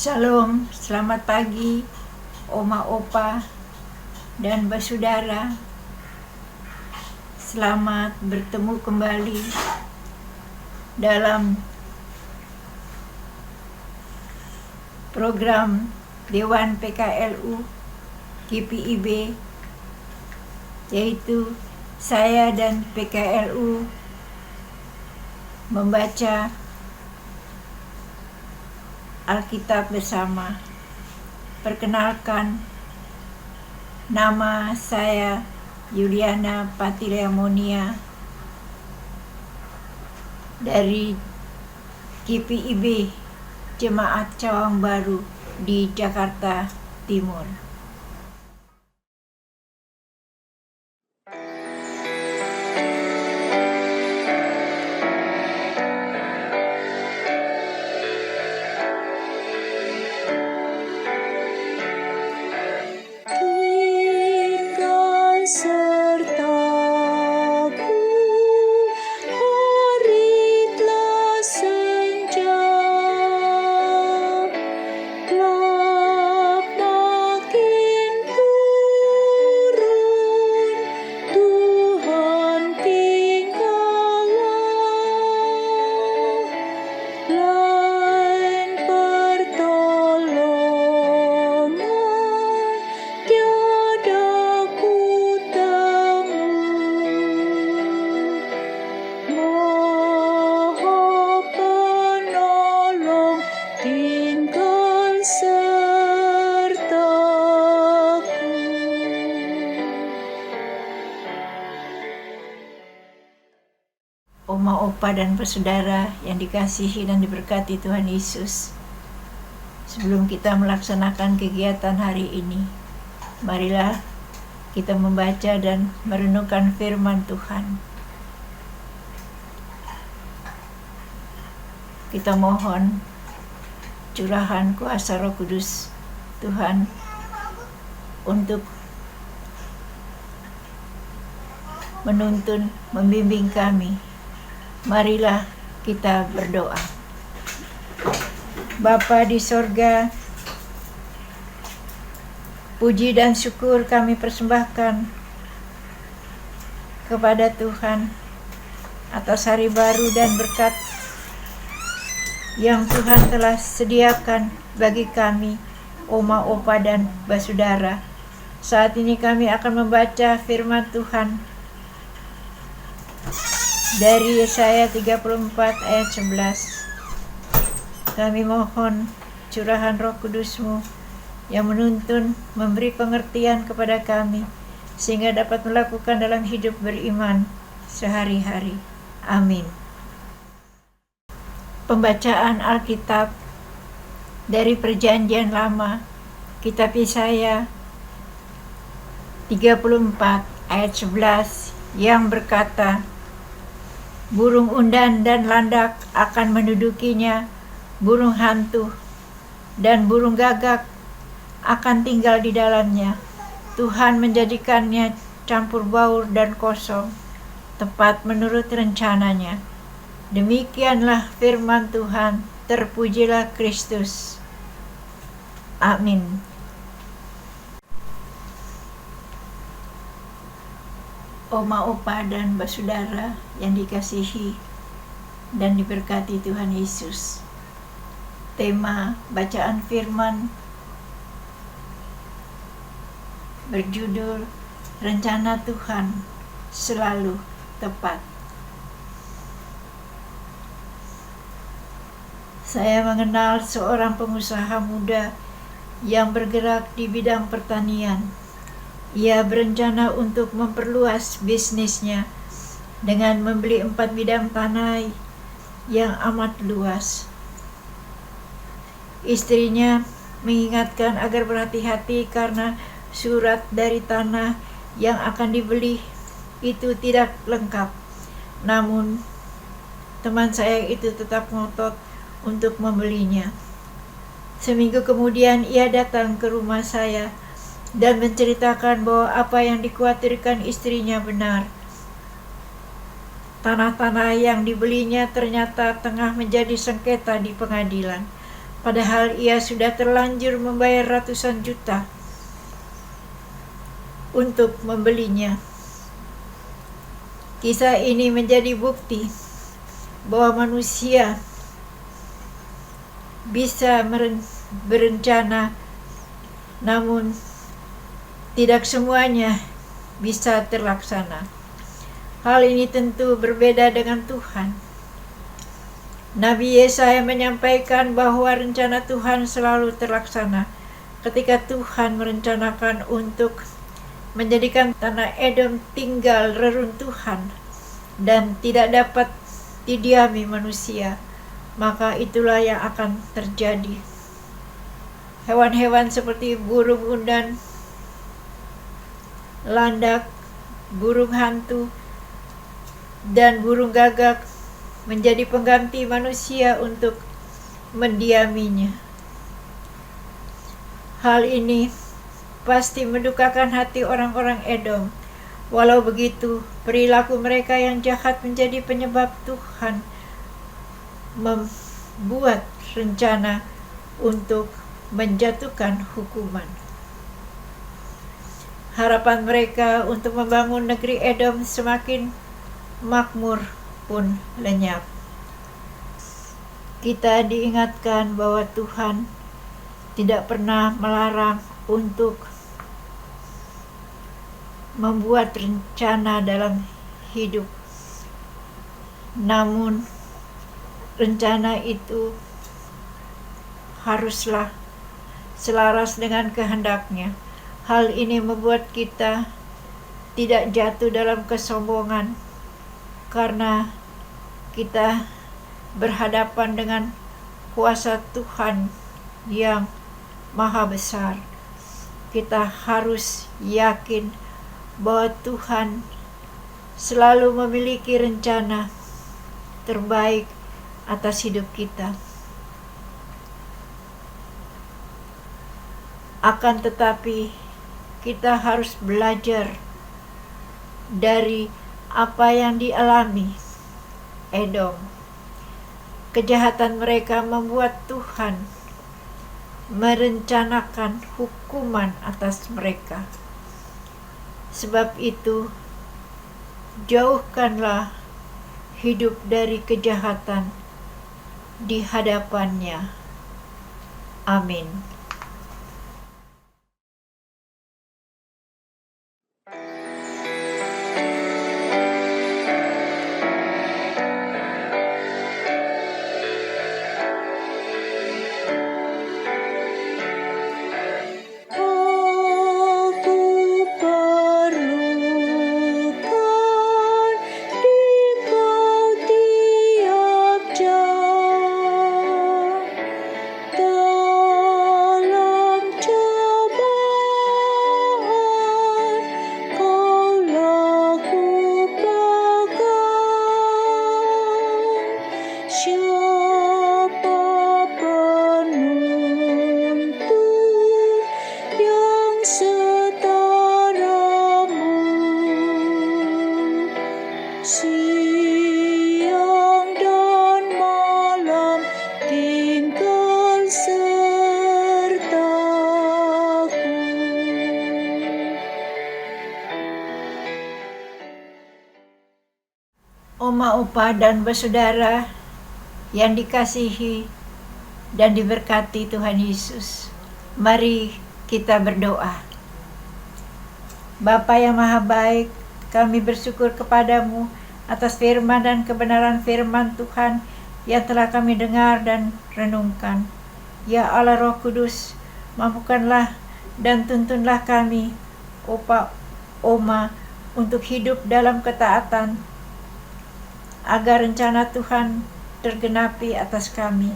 Shalom, selamat pagi Oma Opa dan Basudara. Selamat bertemu kembali dalam program Dewan PKLU GPIB, yaitu saya dan PKLU membaca Alkitab bersama. Perkenalkan, nama saya Yuliana Patileamonia dari GPIB Jemaat Cawang Baru di Jakarta Timur. Oma, Opa, dan Saudara yang dikasihi dan diberkati Tuhan Yesus. Sebelum kita melaksanakan kegiatan hari ini, marilah kita membaca dan merenungkan firman Tuhan. Kita mohon curahan kuasa Roh Kudus Tuhan untuk menuntun, membimbing kami. Marilah kita berdoa. Bapa di sorga, puji dan syukur kami persembahkan kepada Tuhan atas hari baru dan berkat yang Tuhan telah sediakan bagi kami, Oma, Opa, dan Basudara. Saat ini kami akan membaca firman Tuhan dari Yesaya 34 ayat 11. Kami mohon curahan Roh Kudus-Mu yang menuntun, memberi pengertian kepada kami, sehingga dapat melakukan dalam hidup beriman sehari-hari. Amin. Pembacaan Alkitab dari Perjanjian Lama, Kitab Yesaya 34 ayat 11 yang berkata, burung undan dan landak akan mendudukinya, burung hantu dan burung gagak akan tinggal di dalamnya. Tuhan menjadikannya campur baur dan kosong, tepat menurut rencananya. Demikianlah firman Tuhan, terpujilah Kristus. Amin. Oma, Opa, dan Basudara yang dikasihi dan diberkati Tuhan Yesus. Tema bacaan firman berjudul Rencana Tuhan Selalu Tepat. Saya mengenal seorang pengusaha muda yang bergerak di bidang pertanian. Ia berencana untuk memperluas bisnisnya dengan membeli 4 bidang tanah yang amat luas. Istrinya mengingatkan agar berhati-hati karena surat dari tanah yang akan dibeli itu tidak lengkap. Namun, teman saya itu tetap ngotot untuk membelinya. Seminggu kemudian ia datang ke rumah saya dan menceritakan bahwa apa yang dikhawatirkan istrinya benar. Tanah-tanah yang dibelinya ternyata tengah menjadi sengketa di pengadilan. padahal ia sudah terlanjur membayar ratusan juta untuk membelinya. Kisah ini menjadi bukti bahwa manusia bisa berencana, namun tidak semuanya bisa terlaksana. Hal ini tentu berbeda dengan Tuhan. Nabi Yesaya menyampaikan bahwa rencana Tuhan selalu terlaksana. Ketika Tuhan merencanakan untuk menjadikan tanah Edom tinggal reruntuhan dan tidak dapat didiami manusia, maka itulah yang akan terjadi. Hewan-hewan seperti burung undan, landak, burung hantu, dan burung gagak menjadi pengganti manusia untuk mendiaminya. Hal ini pasti mendukakan hati orang-orang Edom. Walau begitu, perilaku mereka yang jahat menjadi penyebab Tuhan membuat rencana untuk menjatuhkan hukuman. Harapan mereka untuk membangun negeri Edom semakin makmur pun lenyap. Kita diingatkan bahwa Tuhan tidak pernah melarang untuk membuat rencana dalam hidup. Namun rencana itu haruslah selaras dengan kehendaknya. Hal ini membuat kita tidak jatuh dalam kesombongan, karena kita berhadapan dengan kuasa Tuhan yang maha besar. Kita harus yakin bahwa Tuhan selalu memiliki rencana terbaik atas hidup kita. Akan tetapi, kita harus belajar dari apa yang dialami Edom. Kejahatan mereka membuat Tuhan merencanakan hukuman atas mereka. Sebab itu, jauhkanlah hidup dari kejahatan di hadapannya. Amin. Oma, opa, dan bersaudara yang dikasihi dan diberkati Tuhan Yesus, mari kita berdoa. Bapa yang maha baik, kami bersyukur kepadamu atas firman dan kebenaran firman Tuhan yang telah kami dengar dan renungkan. Ya Allah Roh Kudus, mampukanlah dan tuntunlah kami, opa, oma, untuk hidup dalam ketaatan, agar rencana Tuhan tergenapi atas kami.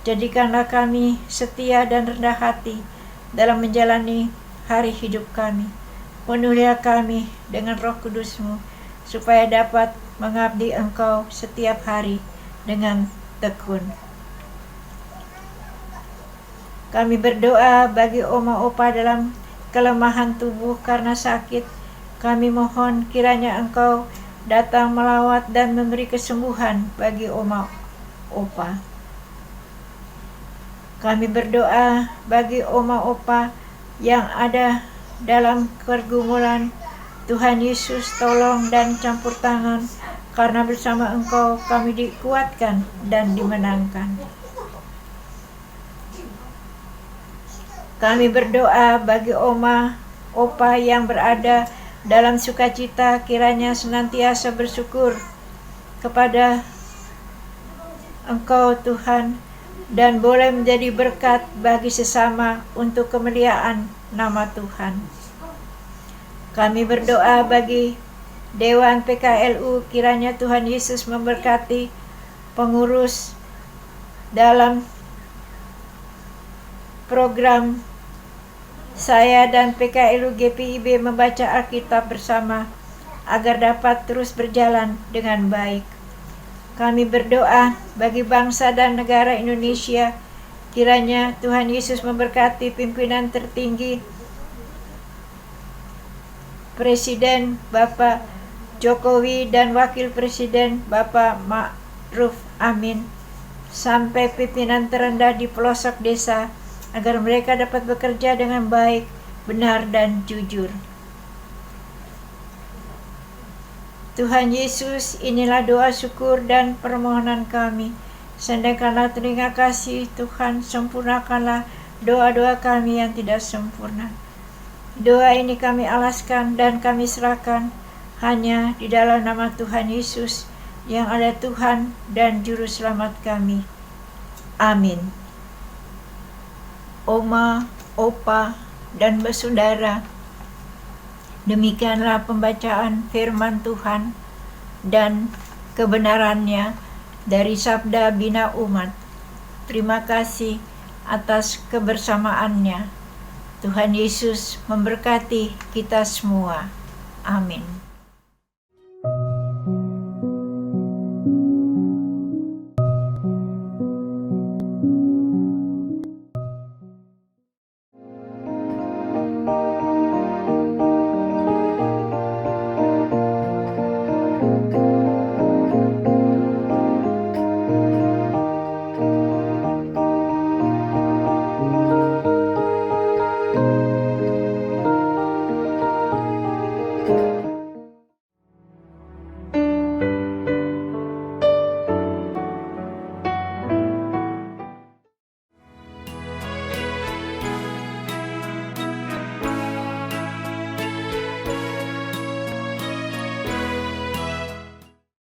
Jadikanlah kami setia dan rendah hati dalam menjalani hari hidup kami. Penuhilah kami dengan Roh Kudus-Mu, supaya dapat mengabdi Engkau setiap hari dengan tekun. Kami berdoa bagi oma opa dalam kelemahan tubuh karena sakit. Kami mohon kiranya Engkau datang melawat dan memberi kesembuhan bagi oma opa. Kami berdoa bagi oma opa yang ada dalam pergumulan. Tuhan Yesus, tolong dan campur tangan, karena bersama Engkau kami dikuatkan dan dimenangkan. Kami berdoa bagi oma opa yang berada dalam sukacita, kiranya senantiasa bersyukur kepada Engkau Tuhan, dan boleh menjadi berkat bagi sesama untuk kemuliaan nama Tuhan. Kami berdoa bagi Dewan PKLU, kiranya Tuhan Yesus memberkati pengurus dalam program saya dan PKLU GPIB membaca Alkitab bersama agar dapat terus berjalan dengan baik. Kami berdoa bagi bangsa dan negara Indonesia, kiranya Tuhan Yesus memberkati pimpinan tertinggi Presiden Bapak Jokowi dan Wakil Presiden Bapak Ma'ruf Amin, sampai pimpinan terendah di pelosok desa, agar mereka dapat bekerja dengan baik, benar, dan jujur. Tuhan Yesus, inilah doa syukur dan permohonan kami. Sendirikanlah terima kasih Tuhan, sempurnakanlah doa-doa kami yang tidak sempurna. Doa ini kami alaskan dan kami serahkan hanya di dalam nama Tuhan Yesus yang adalah Tuhan dan Juru Selamat kami. Amin. Oma, opa, dan bersaudara, demikianlah pembacaan firman Tuhan dan kebenarannya dari Sabda Bina Umat. Terima kasih atas kebersamaannya. Tuhan Yesus memberkati kita semua. Amin.